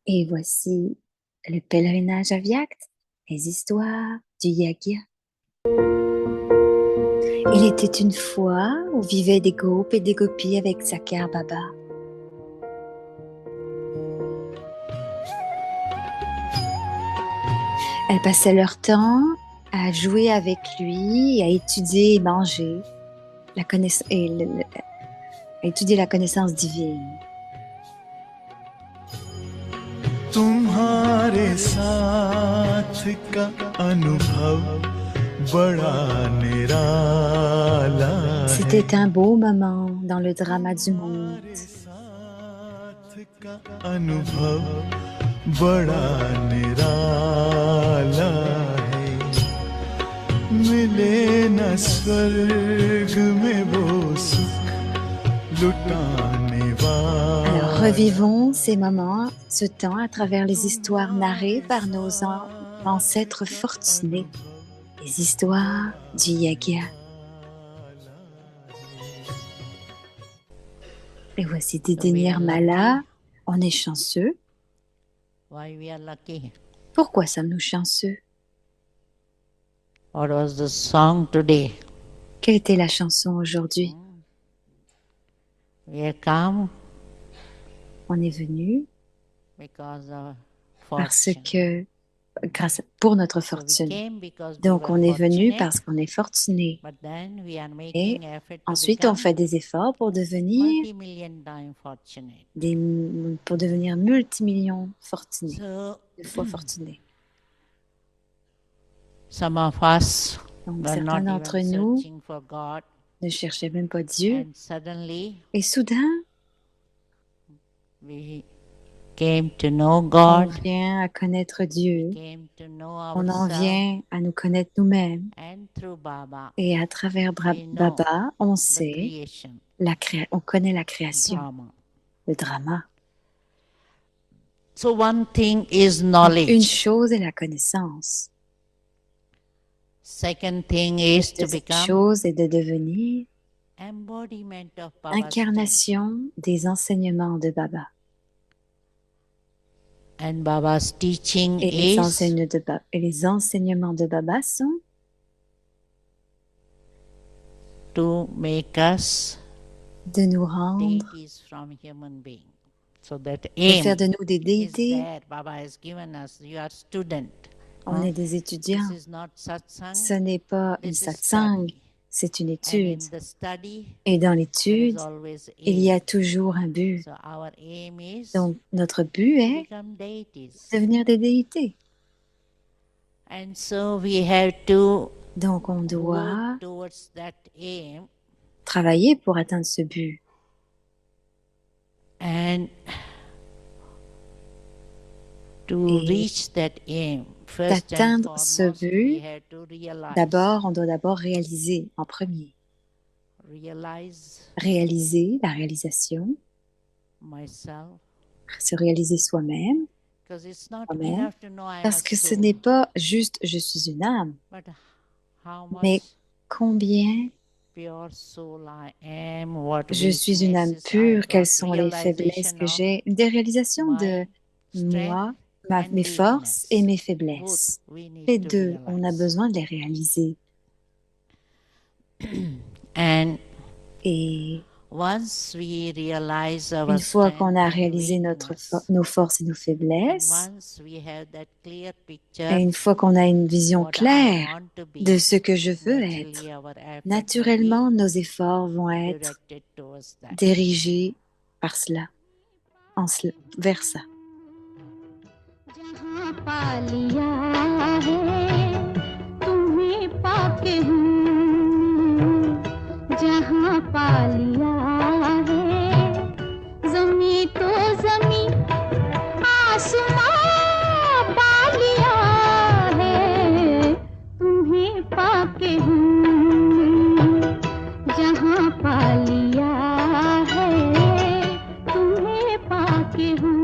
Et voici le pèlerinage à Viact, les histoires du Yagya. Il était une fois où vivaient des gopes et des gopis avec Sakar Baba. Elles passaient leur temps à jouer avec lui, à étudier et manger à étudier la connaissance divine. तुम्हारे साथ का अनुभव बड़ा निराला है। C'était un beau moment dans le drama du monde. साथ का अनुभव बड़ा निराला है। मिले न स्वर्ग में वो सुख लुटाने वाला। Alors, revivons ces moments, ce temps, à travers les histoires narrées par nos ancêtres fortunés, les histoires du Yagya. Et voici Dédé Nirmala, on est chanceux. Why we are lucky? Pourquoi sommes-nous chanceux? What was the song today? Quelle était la chanson aujourd'hui? We are come On est venu because of parce fortune. que, pour notre So we fortune. came because we Donc, were on est venu fortunate, parce qu'on est fortuné. but then we are Et making effort to ensuite, on become fait des efforts pour devenir, multi-million time fortunate. pour devenir multimillions fortunés, So de fois fortunés. some of us Donc, were certains not d'entre even nous searching for God, ne cherchaient même pas Dieu. and suddenly Et soudain, we came to know on God, vient à connaître Dieu. came to know On en ourselves, vient à nous connaître nous-mêmes. and through Baba, Et à travers we know Baba, on the sait, creation, on connaît la création, drama. le drama. So one thing is Donc, une knowledge. chose est la connaissance. Second thing is to Deuxième become chose est de devenir embodiment of Baba's teaching. incarnation des enseignements de Baba. And Baba's teaching Et les is enseignements de Baba sont to make us de nous rendre, deities from human being. So that de faire aim de nous des is déités. there. Baba has given us. You are student. On est des étudiants. This is not satsang. Ce n'est pas une This is satsang, study. c'est une And étude. in the study, Et dans there is l'étude, always il y a aim. toujours un but. So our aim is Donc, notre but to est become deities. de devenir des déités. And so we have to Donc, on doit work towards that aim. travailler pour atteindre ce but. And to Et reach that aim, first and d'atteindre ce foremost, we but, have to on doit d'abord réaliser en premier. realize Réaliser la réalisation, myself, se réaliser soi-même, because it's not soi-même, enough to know I am a parce que ce soul, n'est pas juste je suis une âme, but how mais much combien pure soul I am, what je suis une âme weaknesses I pure, quelles got, sont les faiblesses realization que of j'ai, des réalisations de my strength moi, and mes forces et weakness. mes Both faiblesses. we need Les to deux, on a realize. besoin de les réaliser. And Et once we realize our une fois strength qu'on a and réalisé weakness, nos forces et nos and faiblesses, once we have that clear et picture une fois qu'on a une vision what I claire want to de be, ce que je veux naturally être, our effort will naturellement, be nos efforts vont être directed towards that. dirigés par cela, vers ça. जहाँ पा लिया है तुम्हें पाके हूँ जहाँ पा लिया है ज़मीं तो ज़मीं आसमां पा लिया है तुम्हें पाके हूँ जहाँ पा लिया है तुम्हें पाके हूँ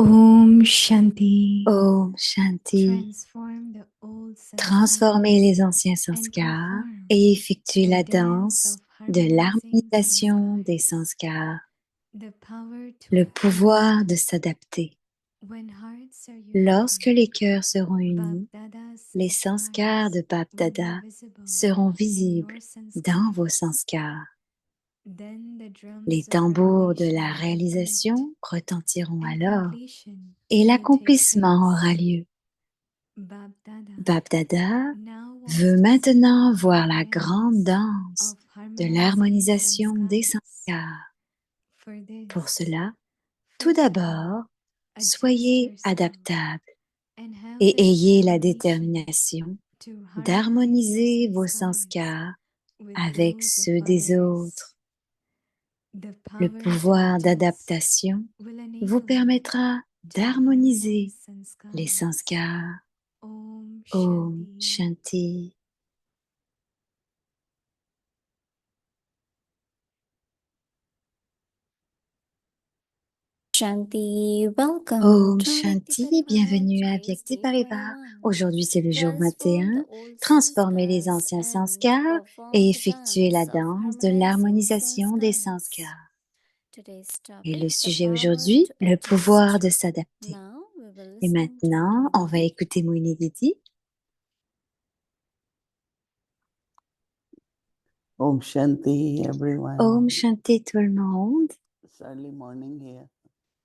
Om Shanti. Om Shanti. Transformez les anciens sanskars et effectuez la danse de l'harmonisation des sanskars, le pouvoir de s'adapter. Lorsque les cœurs seront unis, les sanskars de Bap Dada seront visibles dans vos sanskars. Les tambours de la réalisation retentiront alors et l'accomplissement aura lieu. Bap Dada veut maintenant voir la grande danse de l'harmonisation des sanskars. Pour cela, tout d'abord, soyez adaptable et ayez la détermination d'harmoniser vos sanskars avec ceux des autres. Le pouvoir d'adaptation vous permettra d'harmoniser les sanskars. Om Shanti. Shanti, welcome. Om Shanti, bienvenue à Vyakti Parivar. Aujourd'hui, c'est le jour 21. Transformez les anciens sanskars et effectuez la danse de l'harmonisation des sanskars. Et le sujet aujourd'hui, le pouvoir de s'adapter. Et maintenant, on va écouter Moini Didi. Om Shanti, everyone. Om Shanti tout le monde. It's early morning here.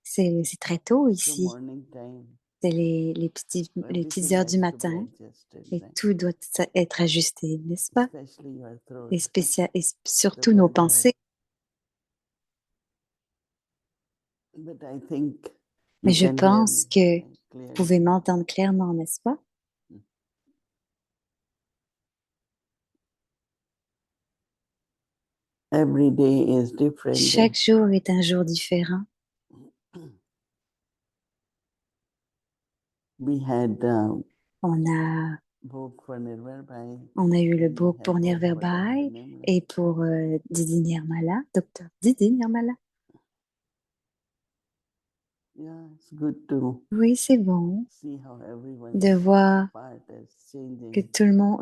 C'est très tôt It's the ici. morning time. C'est les petites heures du Everything has to be matin. adjusted, Et right? tout doit être ajusté, n'est-ce pas? Especially your throat. Et surtout nos pensées. But I think Mais you je can hear pense me que vous clearly. pouvez m'entendre clairement, n'est-ce pas? Every day is different. Chaque jour est un jour différent. We had On a book for Nirvar Bhai. eu le and we book had pour book Nirvar for Dr. Bhai Nirmala. et pour Didi Nirmala, docteur Didi Nirmala. Yeah, it's good to Oui, c'est bon see how everyone's de voir part is changing.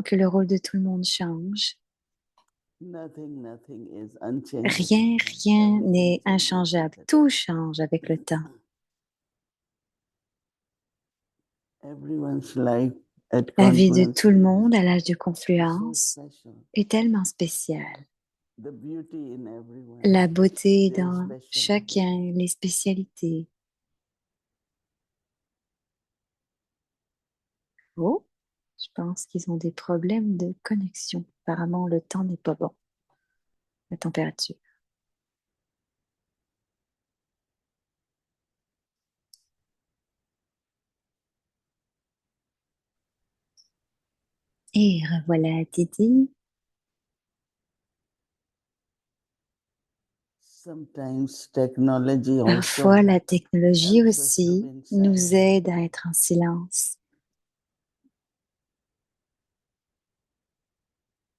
que le rôle de tout le monde change. Nothing is unchanged. Rien Everything n'est changes inchangeable. with the Tout change avec le temps. Everyone's life at La vie de Confluence tout le is monde à l'âge de so confluence special. est tellement spéciale. The beauty in everyone. La beauté Their dans speciality. chacun, les spécialités. Oh, je pense qu'ils ont des problèmes de connexion. Apparemment, le temps n'est pas bon. La température. Et revoilà Didi. Sometimes technology Parfois, also la technologie helps us to aussi be in nous silence. aide à être en silence.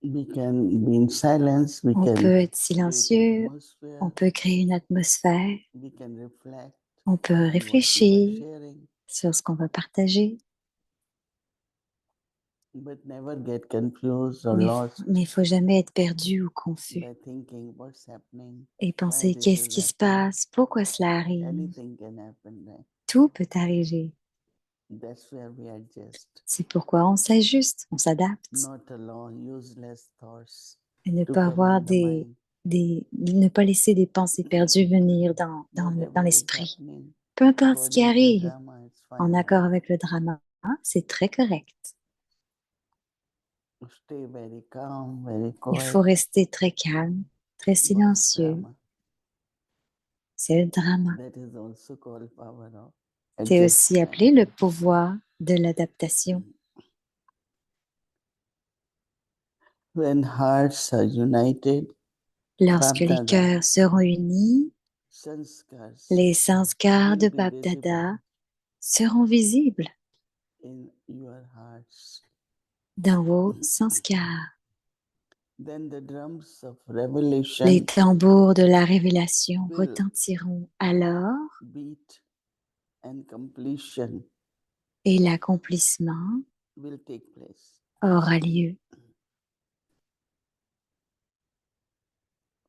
We can be in silence. We On can peut être create silencieux, atmosphere. on peut créer une atmosphère, We can reflect on peut on what we are réfléchir sharing, sur ce qu'on va partager, but never get confused or mais lost il ne faut jamais être perdu ou confus by thinking what's happening. et penser Why this qu'est-ce is qui se happening. passe, pourquoi cela arrive. Anything can happen, right? Tout peut arriver. That's where we adjust. C'est pourquoi on s'ajuste, on s'adapte. Not allow useless thoughts Et ne to pas come avoir in the mind. ne pas laisser des pensées perdues venir dans Whatever is l'esprit. happening, Peu importe ce qui according to arrive, Dharma, it's en fine. accord avec le drama, c'est très correct. Stay very calm, very Il faut quiet. rester très calme, très What's silencieux. Dharma? C'est le drama. That is also called power of C'est aussi adjustment. appelé le pouvoir de l'adaptation. When hearts are united, Lorsque les Bapdada, cœurs seront unis, sanskars les sanskars will de be Bap visible Dada seront visibles in your hearts. dans vos sanskars. Then the drums of Les revelation tambours de la révélation will retentiront alors beat and completion et l'accomplissement will take place. aura lieu.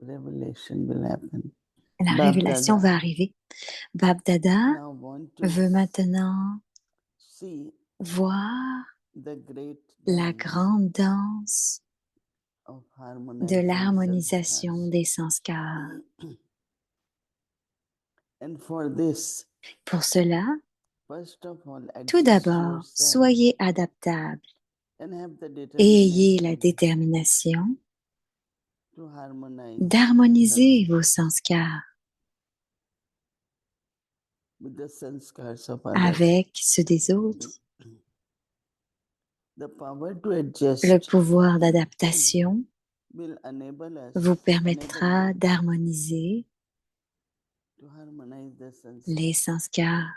Revelation will happen. La Bab révélation Dada va arriver. Bab Dada now want to veut maintenant see voir the great la dance grande danse of de harmonizing l'harmonisation sanskars. des sanskars. And for this, Pour cela, first of all, tout adjust d'abord, yourself soyez adaptable and have the et ayez la determination détermination to harmonize d'harmoniser sanskars vos sanskars with the sanskars of others. avec ceux des autres. The power to Le adjust pouvoir d'adaptation will enable us vous enable permettra you d'harmoniser to harmonize the les sanskars. sanskars.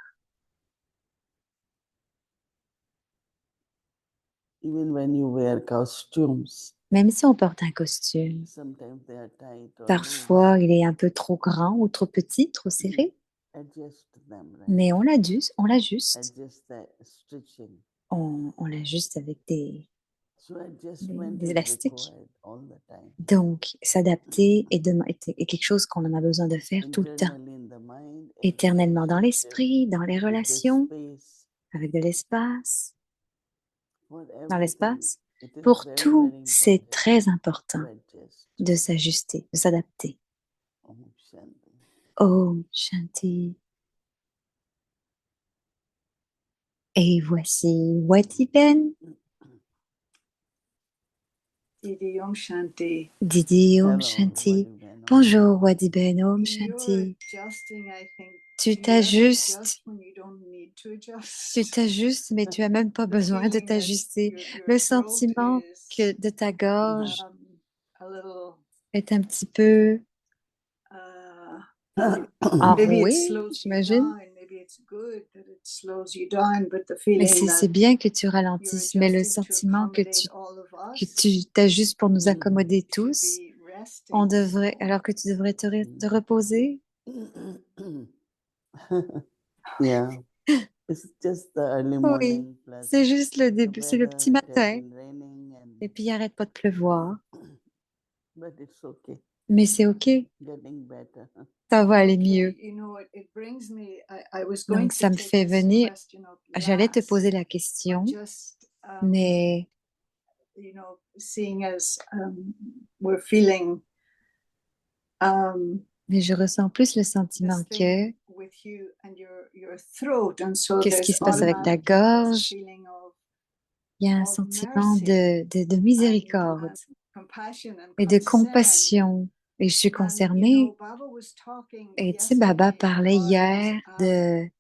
Even when you wear costumes, Même si on porte un costume, sometimes they are tight or parfois loose. il est un peu trop grand ou trop petit, trop serré, Adjust them, right? mais on l'ajuste, Adjust the stitching. on l'ajuste avec So adjustment des is élastiques. required all the time. Donc, s'adapter est quelque chose qu'on en a besoin de faire tout le temps, Internally in the mind, éternellement dans relationship, l'esprit, dans les with the relations, space, avec de l'espace, for dans everything. l'espace. It is Pour very, tout, very c'est important très to important adjust. de s'ajuster, de s'adapter. Om Shanti. Om Shanti. Et voici Wadiben. Didi Om Shanti. Didi Om Hello, Shanti. Vadiben. Bonjour Wadiben Om You're Shanti. adjusting, I think. Tu Do you ever t'ajustes, adjust when you don't need to adjust? tu t'ajustes, mais tu as même pas The besoin de feeling that t'ajuster. your Le throat sentiment que is de ta gorge a little est un petit peu maybe it enrouée, slows you j'imagine. down, maybe it's good that it slows you down, but the Mais feeling c'est that bien que tu you're ralentisses, mais le adjusting to sentiment accommodate all of que us tu t'ajustes pour nous accommoder should tous, be on resting. devrait, So alors que tu devrais te reposer. Yeah, it's just the early Oui, morning plus c'est juste le the début, c'est le weather. petit It has matin. been raining Et and puis, il arrête pas de pleuvoir. but it's okay. Mais c'est OK, Getting better. ça va aller okay, mieux. it brings me. I was going Donc, to ça me take fait this venir, question up j'allais te poser last, la but question, just mais seeing as we're feeling je ressens plus le sentiment this que thing with you and your throat, and so qu'est-ce qui there's se passe avec ta automatically this gorge. feeling of Il y a un of sentiment mercy de miséricorde and compassion and et de concern. compassion. Et je suis And concernée. Baba was talking Et tu sais, Baba yesterday parlait about hier de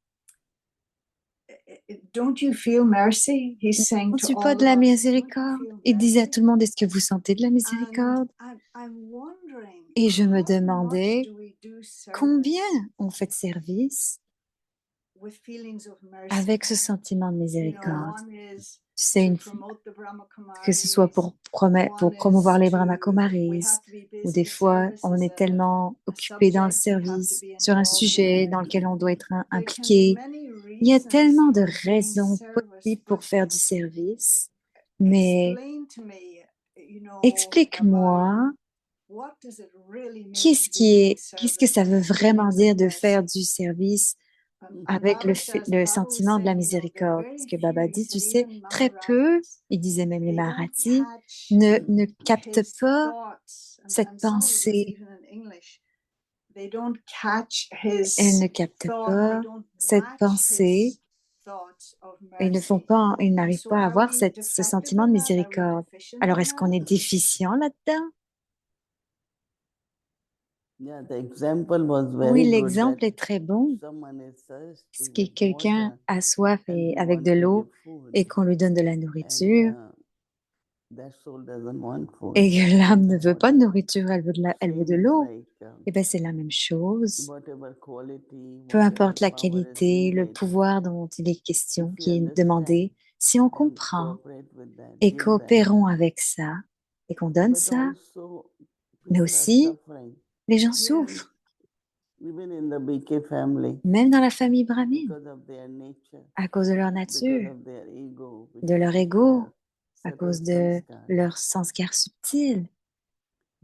don't you feel mercy? He's saying to Sens-tu pas all de of la us, don't you miséricorde? feel Il disait à mercy? tout le monde, est-ce que vous sentez de la And miséricorde? I'm wondering, Et je me how much demandais do we do combien service on fait de service with feelings of mercy? avec ce sentiment de miséricorde. One is Tu sais, to promote the Brahma que ce soit Kumaris, pour one promouvoir is les to, Brahma we Kumaris, have to be ou busy des with fois, service on as est tellement a occupé dans le subject we have to service, be sur un involved sujet in. dans lequel on doit être There can be impliqué. many Il y a reasons tellement de for doing raisons service, possibles pour but faire du service, mais explain to me, Baba, explique-moi what does it really mean to be doing qu'est-ce que service ça with veut vraiment feelings of dire de faire mercy? du service And avec Baba says, le Baba was sentiment de la saying, there are miséricorde? Parce very que few, Baba he dit, tu said, sais, even très peu, Maharajas, il disait même les they don't Maharatis, catch ne captent his pas thoughts, cette and some of this pensée. even in English. They don't catch Elles ne his captent thought, they pas don't cette match pensée. his thoughts of Ils ne font mercy. pas, ils And n'arrivent so pas à are avoir we ce defective sentiment de in that? Are we miséricorde. deficient Alors, in est-ce qu'on that? est déficient là-dedans? Yeah, the example was Oui, very good l'exemple that est très bon. someone is Ce thirsty qui with quelqu'un water a soif and et we avec want de to l'eau give food et qu'on lui donne de la and nourriture that soul doesn't want food. et que It l'âme wants ne veut pas de water. nourriture, elle veut de Same is l'eau. like Eh bien, c'est la même chose. whatever quality, Peu whatever importe la power is qualité, le needed. pouvoir dont il est question, If we qui est understand demandé, si on and comprend cooperate with that, et give that, coopérons avec ça et qu'on donne but ça, also mais people are aussi suffering. les gens Yeah. souffrent. Even in the BK family, même dans la famille brahmine, because of their nature, à cause de leur because nature, of their ego, de leur because of ego, their à cause subtle de sanskars. leur sanskar subtil.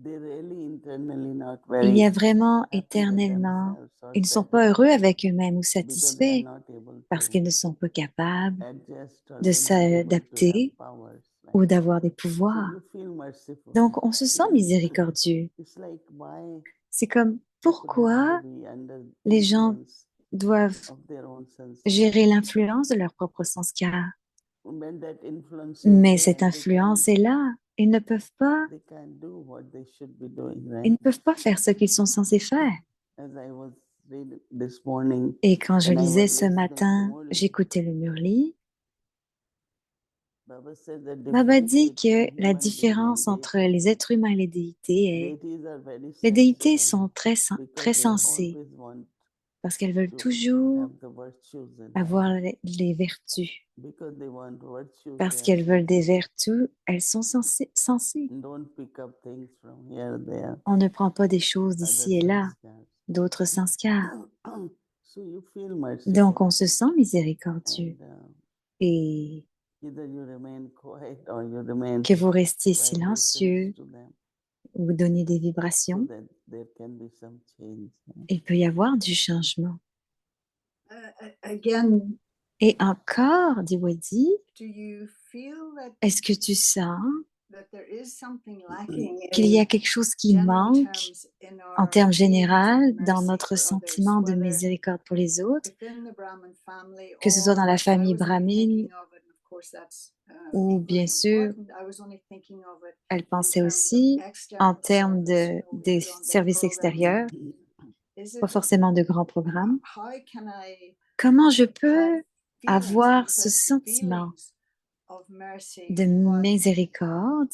They're really internally not Il y a very vraiment happy with éternellement, themselves or ils ne sont pas heureux satisfied avec eux-mêmes ou because they are satisfaits not able parce to qu'ils ne sont pas capables adjust or de they're not able to have s'adapter powers like ou that. d'avoir des So pouvoirs. you feel merciful. Donc, on se sent miséricordieux. It's like why C'est comme people have pourquoi to be under les gens influence doivent of their own sense. gérer l'influence de leur propre sanskar. When that influence is Mais there, cette influence est là. Ils ne peuvent pas, they can't do what they should be doing, ils ne right? peuvent pas faire ce qu'ils sont censés faire. As I was reading this morning, Et quand je when I lisais was ce listening to matin, Murli, j'écoutais le Murli, Baba said the Baba difference dit between que la human being and différence entre deities, les êtres humains et les déités est, deities are very les déités sensible sont très because they sensées always want parce qu'elles veulent to toujours have the virtues in avoir them. les vertus. Because they want virtues, Parce they are qu'elles veulent des sensible. vertus, elles sont sensées. Don't pick up things from here, there, On ne prend pas des choses other d'ici et là, sanskars. d'autres sanskars. So you feel Donc, merciful, on se sent miséricordieux. and Et either you remain quiet or you remain que vous restiez vibrations silencieux to them, ou donniez des so vibrations, that there can be some change. il peut y avoir du changement. Again, Et encore, dit Wadi, do you feel that est-ce que tu sens there is something lacking qu'il y in a quelque chose qui general manque terms in en our termes feelings général of dans mercy notre for others, sentiment de whether miséricorde pour les autres, within the Brahmin family que ce soit dans la or I famille was only brahmine thinking of it, and of course that's ou equally bien sûr, important. I was only thinking of it elle in pensait terms of aussi en external termes service, you know, we des put on big services programs. extérieurs, Is pas it forcément de grands programmes. how can I Comment je have peux feelings, avoir ce because sentiment feelings of mercy, de miséricorde,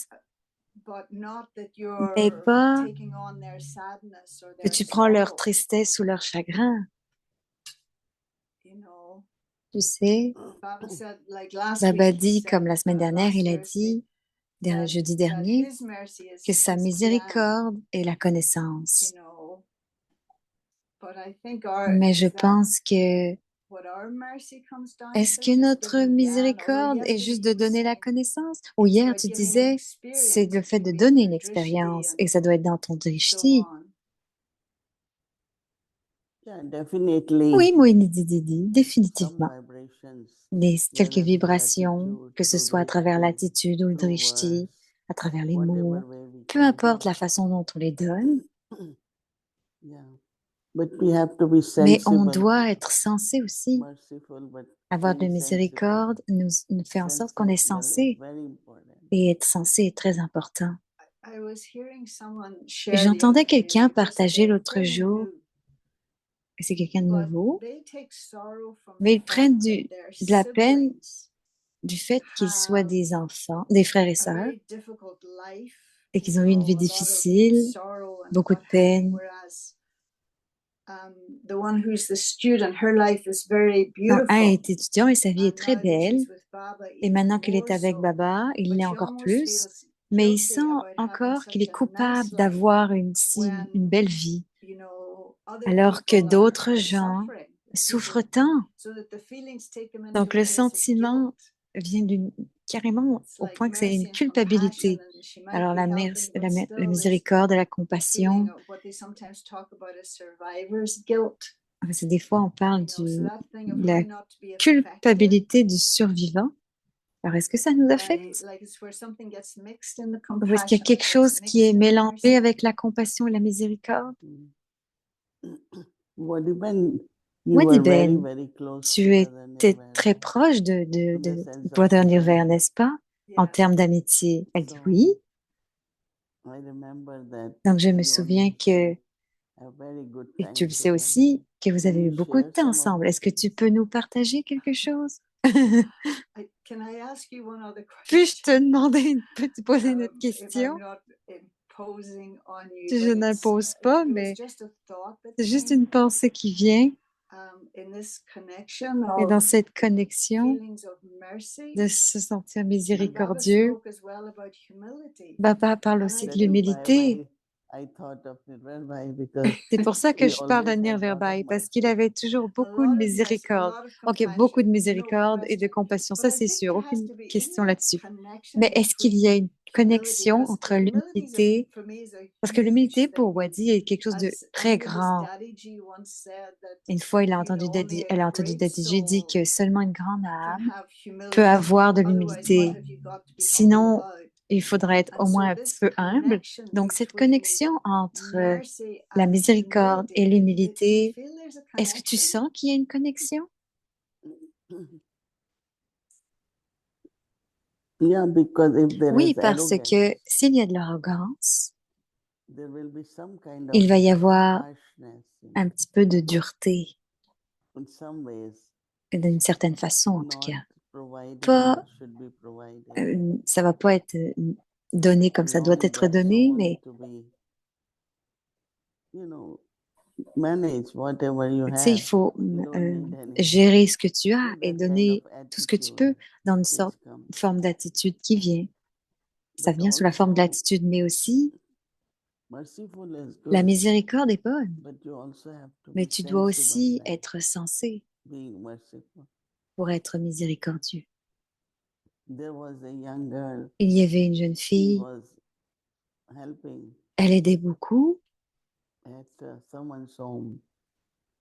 but not that mais you're pas taking on their sadness or que their tu prends leur sorrow, tristesse ou leur chagrin? you know. Tu sais, Baba said, like last Baba week, he dit, said, comme la semaine dernière, last il a Thursday, dit, that jeudi dernier, his mercy que is sa Gyan, miséricorde est la you connaissance. know. But I think our Mais je is that pense que what our mercy comes down est-ce to, que just notre giving Gyan? Or miséricorde est yesterday juste de he was donner la saying connaissance? Ou it's hier, about tu giving an disais, c'est experience, le it fait can de be donner une through drishti expérience et and ça doit être dans ton so drishti. on. Yeah, definitely Oui, Moïni Didi, some définitivement. vibrations, Quelques whether through vibrations, attitude, que ce through soit à travers drishti, l'attitude ou le through drishti, words, à travers les whatever mots, way we peu can importe give. la façon dont on les donne, Yeah, but we have to be mais on sensible, doit être sensé aussi. merciful, but Avoir de la very sensible. miséricorde nous fait en sorte qu'on est Sensible is sensé. very important. Et être sensé est très important. I was hearing someone Et share the j'entendais other day, quelqu'un they said partager they're l'autre fairly jour, new, et c'est quelqu'un de but nouveau, they take sorrow from mais the ils fact prennent that their de la peine siblings du fait qu'ils soient have des enfants, des frères et a sœurs, very difficult life, et qu'ils you ont eu une know, vie a lot of difficile, sorrow and beaucoup what de have you, peine. whereas the one who's the student, her life is very Non, un beautiful. est étudiant et sa vie est And très now that belle. she's with Baba, Et even maintenant qu'il est more avec so. Baba, il But l'est she encore almost plus. feels Mais il guilty sent about having encore qu'il such est a coupable nice life d'avoir une when, belle vie, you know, other alors que people d'autres are gens suffering. souffrent tant. So that the feelings take them into Donc a le place of sentiment guilt. vient carrément It's au like point que c'est une mercy and compassion, culpabilité. and she might Alors be helping, but la still there's miséricorde, la a feeling compassion, of what they sometimes talk about as survivor's guilt. c'est des fois on parle You know, so de that thing of la how not to be affected. culpabilité du survivant. Alors est-ce que ça nous affecte? Like it's where something gets mixed in the Ou est-ce qu'il y a compassion, quelque it chose gets qui est mixed in the mélangé mercy. avec la compassion et la miséricorde? Wadiben, you Wadi were very, Ben, very close tu to Brother étais très Nirvana proche in the sense of Brother Nirvana, friendship. n'est-ce pas? En Yeah. termes d'amitié. Elle dit So oui. I remember that Donc je me you souviens always que, have very good et tu time le sais together. aussi, que vous Can avez eu you beaucoup de share temps some of ensemble. the Est-ce que tu things? peux nous partager quelque chose? Can I ask you one other Puis-je question? te demander, te poser une autre If I'm question? not imposing on you, Si je but n'impose pas, it was mais just a thought that c'est juste came une pensée qui vient. in this connection Et dans of cette connexion feelings of mercy. de se sentir And Baba miséricordieux, spoke as well about humility. Baba parle And aussi I de That is think why l'humilité. I thought of Nirvana because C'est pour ça que he je parle always d'Anir had lot of Verbaï, parce qu'il mercy. avait toujours A beaucoup de lot of mercy, a miséricorde. lot of Ok, beaucoup de compassion, no miséricorde et de question. compassion, But ça I c'est think sûr, there has aucune to be, isn't question there a là-dessus. Mais connection est-ce qu'il y a une between humility? connexion Because entre humility is a, l'humilité, for me, is a parce que huge l'humilité pour thing. Wadi est quelque chose de As I très think it was grand. Daddy G once said that, Une fois, only elle a a entendu great Daddy G dire soul que seulement une grande can âme have peut humility. avoir de Otherwise, what l'humilité. have you got to be humble Sinon, about? il faudrait être au And moins so un petit this peu humble. connection Donc, cette between connexion entre mercy la and miséricorde et humility, do you l'humilité, feel there's a est-ce que tu connection? sens qu'il y a une connexion? Yeah, because if there Oui, is parce arrogance, que s'il y a de l'arrogance, there will be some kind il of va y avoir harshness, un petit peu de dureté, in some ways, d'une certaine façon en tout not cas. provided Pas, what should be provided, ça va pas être donné comme ça doit allowing être that donné, soul mais to be, you know, manage whatever you tu sais, il have. faut You don't need anything. gérer ce que tu as So et that kind of donner tout ce que tu peux attitude dans une which comes. forme d'attitude qui vient. Ça But vient sous la forme de also, l'attitude, mais aussi merciful is la good, miséricorde est bonne, but you also have to mais be tu dois sensible aussi like être sensé being merciful. pour être miséricordieux. There was a young girl, Il y avait une jeune she fille, was helping elle aidait beaucoup at someone's home,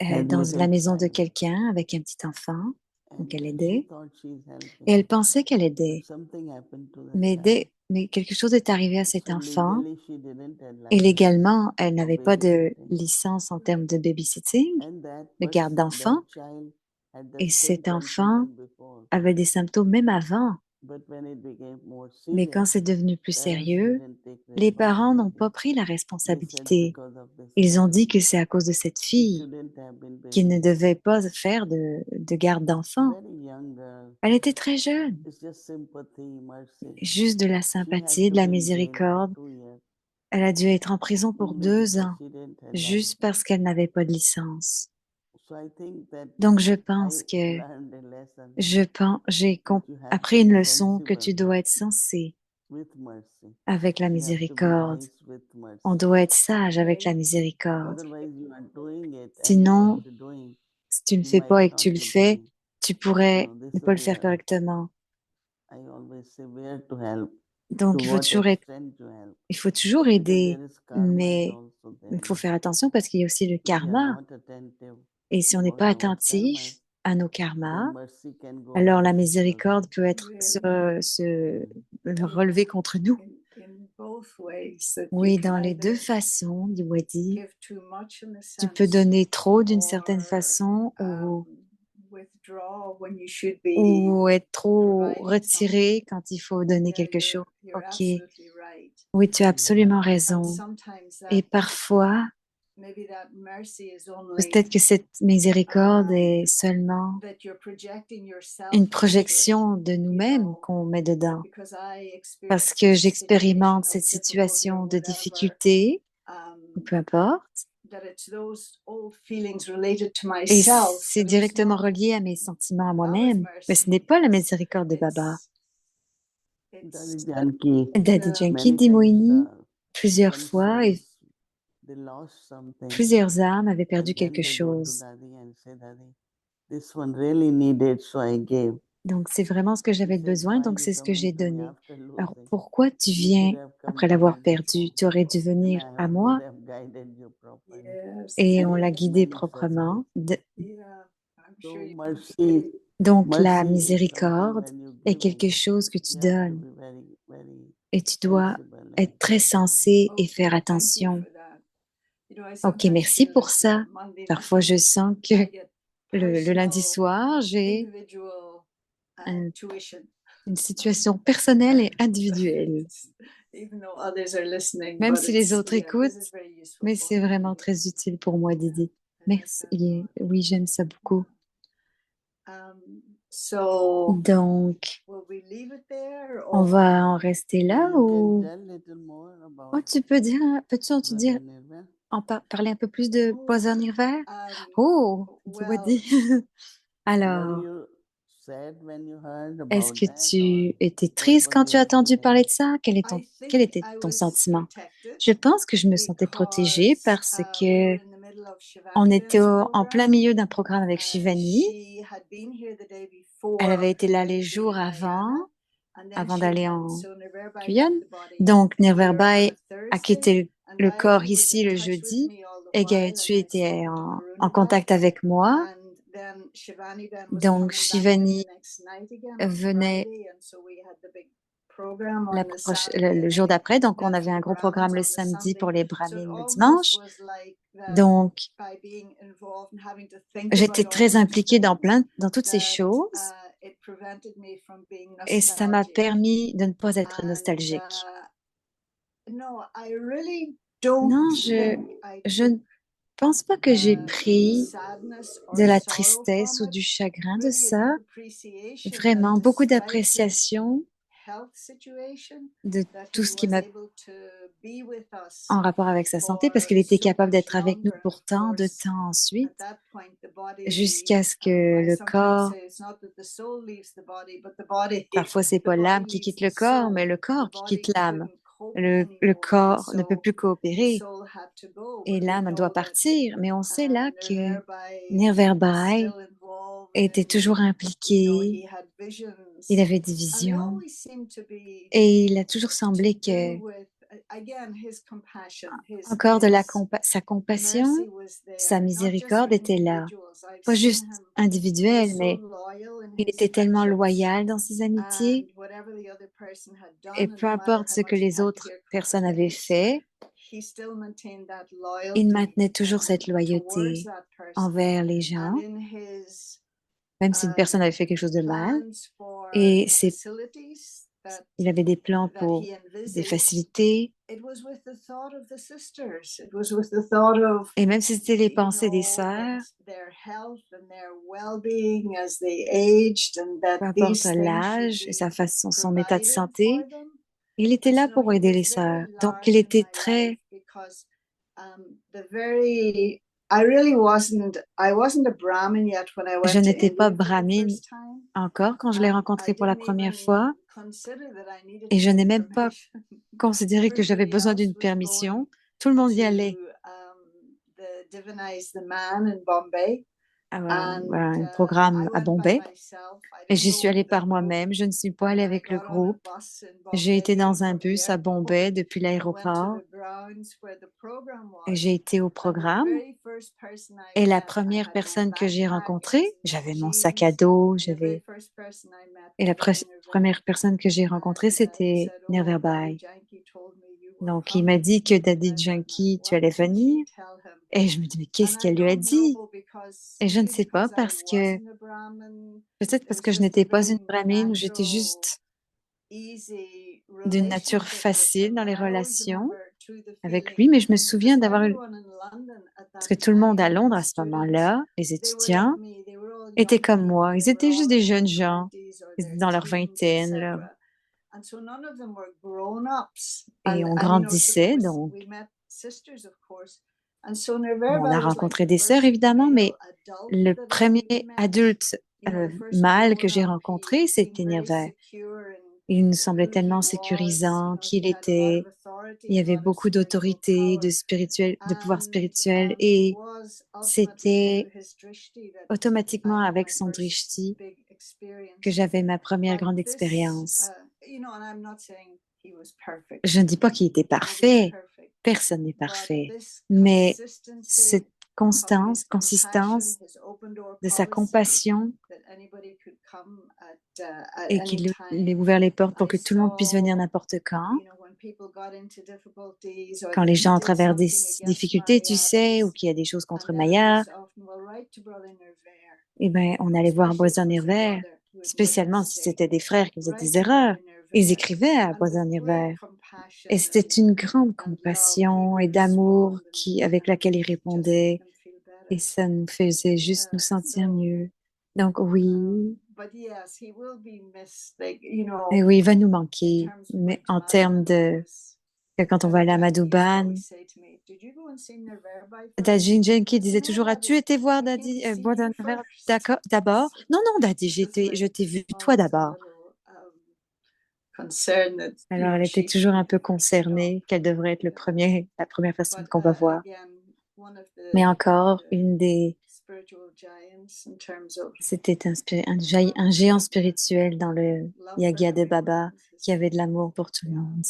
had dans la little maison de child, quelqu'un avec un petit enfant, donc and elle she aidait, thought she's et helping. elle pensait qu'elle But aidait, something happened to that child. mais quelque chose est arrivé à cet So enfant, legally she didn't have et license légalement, elle for n'avait pas de babysitting. licence en termes de babysitting, And that de garde that d'enfants, child had the et cet symptoms enfant even before. avait des symptômes même avant. But when it became more Mais quand serious, c'est devenu plus parents sérieux, didn't take les parents n'ont responsibility. pas pris la They said responsabilité. because of this Ils ont child, dit que c'est à cause de cette she fille shouldn't have been qui ne babysitting. devait pas faire de garde d'enfants. Very young girl. Elle était très jeune, It's just sympathy, mercy. juste de la She had sympathie, to de la be in jail for miséricorde. 2 years Elle a dû être en prison pour only 2 ans, because she didn't have juste license. parce qu'elle n'avait pas de licence. So I think that Donc je pense I que learned a lesson j'ai that you have appris to une be leçon que tu sensible dois être sensé with mercy. avec la You have to be miséricorde. wise with On mercy. doit être sage avec la miséricorde. Otherwise, you are doing it and Sinon, what you're doing, si tu ne you fais might pas et que not tu le be fais, doing. tu You pourrais know, ne this pas le is faire correctement. I always say where to help, to Donc, what extent to help, il faut toujours because aider, there is karma is mais also il there. faut faire attention parce qu'il y a aussi le If we are karma. not attentive Et si on n'est about pas our karmas, attentif à nos then karmas, mercy can go alors la against us. miséricorde peut être se relever contre nous. In both ways, that you Oui, can dans les deux either façons, dit Wadi, give too much in the tu peux sense donner trop d'une certaine or façon withdraw when you should be ou être trop providing retiré quand il faut donner Yeah, quelque chose. you're Ok, absolutely right. oui, tu as absolument And raison. sometimes Et that parfois, maybe that mercy is only peut-être que cette miséricorde est seulement that you're projecting yourself une into it. projection de You nous-mêmes know, qu'on met dedans. because I Parce experienced que this j'expérimente situation cette of difficulty situation or de whatever, difficulté, ou peu importe, that it's those old feelings related to et myself, c'est but it's directement not relié à mes sentiments à Baba's moi-même. Mais ce n'est mercy. pas la miséricorde de Baba. It's Janki, Daddy the Yankee many dit times Moini plusieurs some fois, et souls, they lost something plusieurs âmes avaient perdu and then quelque they go to chose. Daddy and say, Daddy, this one really needed, so I gave. Donc c'est vraiment ce que He j'avais said, besoin, why donc you c'est ce que j'ai coming to me donné. after Alors losing? pourquoi tu You viens should have come après to l'avoir me perdu? before, Tu aurais dû and venir à I moi would have guided you properly. yes, et on l'a And guidé many such proprement. cases. yeah. I'm sure So you mercy, Donc la mercy is something miséricorde when you're est giving, quelque chose que tu you have to donnes be very, very et tu dois sensible être and très sensé et Okay, faire thank you attention. for that. I Ok, sometimes merci feel pour that ça. Monday Parfois, je night sens que I get le lundi personal, soir, j'ai individual un- tuition, une situation personnelle et individuelle. even though others are listening. Même But si les autres this écoutent, is very useful mais for c'est me. vraiment très utile pour moi, Yeah, Didi. I like Merci. that a lot. Oui, j'aime ça beaucoup. So Donc, will we leave it there on or va en rester so là you can ou tell little more oh, about peux-tu dire, Brother Nirvan? parler un peu plus de oh, Poisson Hiver? um, Oh, well, Wadi. Were Alors, you sad when you heard Est-ce about que that, or tu étais what triste was quand tu your as entendu feeling? parler de ça? Quel I était think ton I was sentiment? protected Je pense que je me sentais protégée because parce we que were in the middle of on était Shivani en plein program. milieu d'un programme avec Shivani. She had been here the day Elle avait before été là les doing jours Vijayana, and then avant she d'aller had en so Nirvarbai Guyane. left the body Donc, here on Nirverbai a a Thursday, quitté and le corps Gayatri was ici in le touch with jeudi me all the et while, Gayatri and I'd était spoken to en Karunabai, contact avec moi. and then Shivani then was Donc, coming back in Shivani the next night again on venait Friday, and so we had the big program on the Saturday, le and jour d'après. Donc, on then avait for un the gros Brahmins programme le on the samedi Sunday. pour les So it Brahmins le almost dimanche. was like that Donc, by being involved and having to think j'étais about all très those impliquée things dans toutes ces that choses it prevented me from being et ça m'a nostalgic. permis de ne pas être And nostalgique. no, I really don't Non, think I je took ne pense pas que j'ai pris sadness or de la sorrow tristesse from ou it. du chagrin de Really ça. enough appreciation that Vraiment, beaucoup despite his d'appréciation health situation, de that tout he ce qui was m'a able to be with us en rapport avec sa santé parce for qu'il était so capable much d'être avec nous longer. And pour of tant de course, temps at ensuite, that point, the body, jusqu'à ce que I le sometimes corps, say it's not that the soul leaves the body, but the body, parfois c'est the pas l'âme body qui leaves quitte the le corps, soul. mais le The corps qui body quitte l'âme. couldn't cope Le anymore, and corps ne peut so plus the coopérer soul had to go. et But we l'âme doit know that partir. Mais on sait là que Nirvarbai is Nirverbai still involved était toujours in, impliqué, he had visions, il avait des and they visions always seemed to be et il a toujours to semblé do que with again his compassion, encore de his sa compassion, mercy was sa there, not just for miséricorde était là. individuals. I've Pas seen juste him, he was individuel, so mais loyal in il his était tellement friendships, loyal dans ses and amitiés whatever the other person had et done, and peu no matter importe how ce que much he les had to autres hear personnes avaient complaints, fait, he still maintained that il loyalty maintenait toujours cette towards loyauté that person. envers les And gens, in his même si une personne avait fait quelque chose de mal. plans for Et facilities that il avait des plans that pour he des envisaged, facilités. it was with the thought of the sisters. It was with the thought of, Et même si c'était les you pensées des know, sœurs, their health and their well-being as they aged, and that peu importe these things should l'âge et sa be façon, son état de provided for santé, them. il était And là so no, pour he aider was les very sœurs. Donc, il large in était my très... life because the very I wasn't a Brahmin yet when I Je went to n'étais pas India for the brahmine first time. encore quand je l'ai And I rencontré pour la didn't première even fois. consider that I needed Et to je get n'ai même pas permission. considéré que j'avais Everybody besoin else d'une was going permission. Tout le monde y to allait. Divinize the Man in Bombay. And Un I programme à went by Bombay. myself. I Et didn't j'y go suis with allée the par group. moi-même. Je ne suis pas allée And I avec le got on a groupe. bus in J'ai été Bombay dans un from the bus à airport Bombay depuis and went to l'aéroport the grounds where the program et was. j'ai été au And the programme. very first person I Et la met, I première had my personne que j'ai backpack and rencontrée, some j'avais mon sac à jeans. dos, And the very j'avais... first person I met Et was la Brother Nirvana. première personne que j'ai rencontrée, And he c'était said, "Oh, Daddy Nirverbai. Janki told me you were Donc, il m'a coming." dit que And Daddy I thought, now, Junkie, tu what allais did venir. she tell him? Et je me dis, mais qu'est-ce And I qu'elle lui a don't dit? know because Et je ne maybe sais pas because I parce que, wasn't a Brahmin, peut-être parce there's que je just a n'étais pas very une brahmine ou j'étais natural, juste easy d'une nature relationship with facile him. dans And les I always relations remember too the avec feeling lui, mais je me because souviens d'avoir eu, everyone in London at parce that que tout le monde à time, Londres the à ce students, moment-là, les they were like étudiants, me. They were all étaient young comme people. moi. Ils They were étaient all juste in des their jeunes gens, 20s or ils their étaient dans leur teens, vingtaine, etc. And so none of them were grown-ups. et on And you know, so there grandissait, was, donc we met sisters, of course. And so on a Nirvarbai was like rencontré the des sœurs, first évidemment, male mais adult le that premier I met. adulte You know, the first mâle que j'ai grown-up. rencontré, He seemed c'était very Nirver. secure in Il nous semblait who he tellement was. You sécurisant know, qu'il he had a lot of était, il authority y and a avait lot of beaucoup spiritual d'autorité, power. de pouvoir And spirituel, it et was ultimately c'était through his drishti that I automatiquement had avec my son first drishti big que experience. j'avais ma première But grande this, expérience. you know, and I'm not saying he was perfect. Je ne dis pas qu'il était Nobody's parfait, perfect. personne n'est But parfait, this mais consistency cette of constance, his compassion, consistance his open door de sa policy, compassion that anybody could come at et any qu'il ait time. ouvert les portes pour I que tout le monde puisse venir saw, n'importe quand. you know, when people got into difficulties or Quand that les he gens did traversent des something against difficultés, tu sais, ou Marianas, qu'il y a des choses and contre then it Maya, was often, well, write to Brother Nirver, eh ben, on allait voir especially if Boisan it was a Nirver, brother who had made a spécialement si mistake. c'était des frères qui faisaient Write des to Brother erreurs. Ils Nirver, écrivaient à and with Boisan great Nirver. compassion Et c'était une grande and love, he compassion et would d'amour respond avec laquelle il and just make répondait. them feel Et better. ça nous faisait juste nous sentir So, mieux. Donc oui, but yes, he will be missed. Like, you et know, oui, il va nous in manquer, terms of mais Bridge en Mother, termes he de was que quand on va aller à Daddy used to Madouban, always say to me, "Did you go and see Nerverbai first?" Daddy Jenki I said, disait "No, toujours, Daddy, as-tu été voir I came Daddy to see you Boisdonnever first." d'abord? Non, non, Daddy, She was like je t'ai vu toi always a d'abord. little concerned that, Alors, elle était she, toujours un peu you know, concernée qu'elle devrait être la première personne but qu'on va voir. again, one of Mais encore, the une des, spiritual giants in terms of c'était un géant spirituel dans le love for Yagia de everyone Baba is his qui avait de father. l'amour pour tout le Yeah. monde.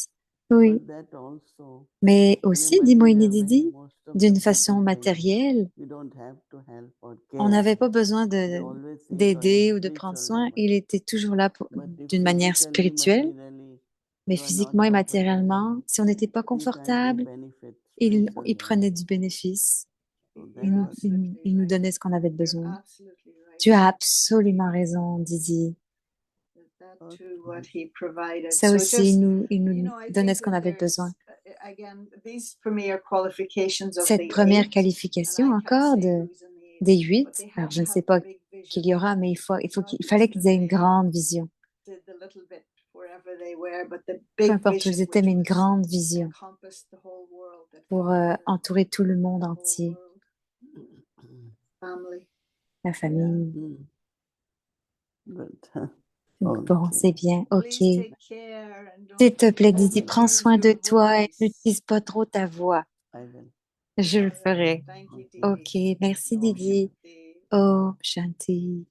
Oui, But that also, mais aussi, humanly, dit we Moïni are very, Didi, most of the d'une façon people think matérielle, we don't have to help or on care. n'avait pas besoin They always say it on a d'aider ou de prendre spiritual soin. level. Il était toujours là But if d'une manière physically, spirituelle, materially, mais you are not physiquement et comfortable, matériellement, si on n'était pas he can take confortable, benefit il spiritually prenait also. du bénéfice. So You're that's what. absolutely Il nous right. donnait ce qu'on avait You're besoin. absolutely Tu right. as absolument raison, Didi. That too, Okay. what he provided. Ça So aussi, just, il nous I donnait think ce qu'on that avait besoin. again, these for me are qualifications of Cette the première 8, and qualification I can't encore say who's in the 8, des but 8, they alors have je to ne sais have pas the big qu'il vision, y aura, mais not il fallait just qu'ils that aient une they grande vision. did the little bit wherever they were, but the Peu big importe où ils vision étaient, which mais une was grande vision encompassed the whole world, that pour father entourer tout le monde the whole entier, world, family. la famille. Mm. Good. Bon, Okay. c'est bien, ok. Please take care and don't S'il te plaît, Didi, prends overuse soin de your toi et voice. n'utilise pas trop ta voix. I will. Je le All right. ferai. Thank you, Ok, Didi. merci Om Didi. Shanti. Oh, Shanti.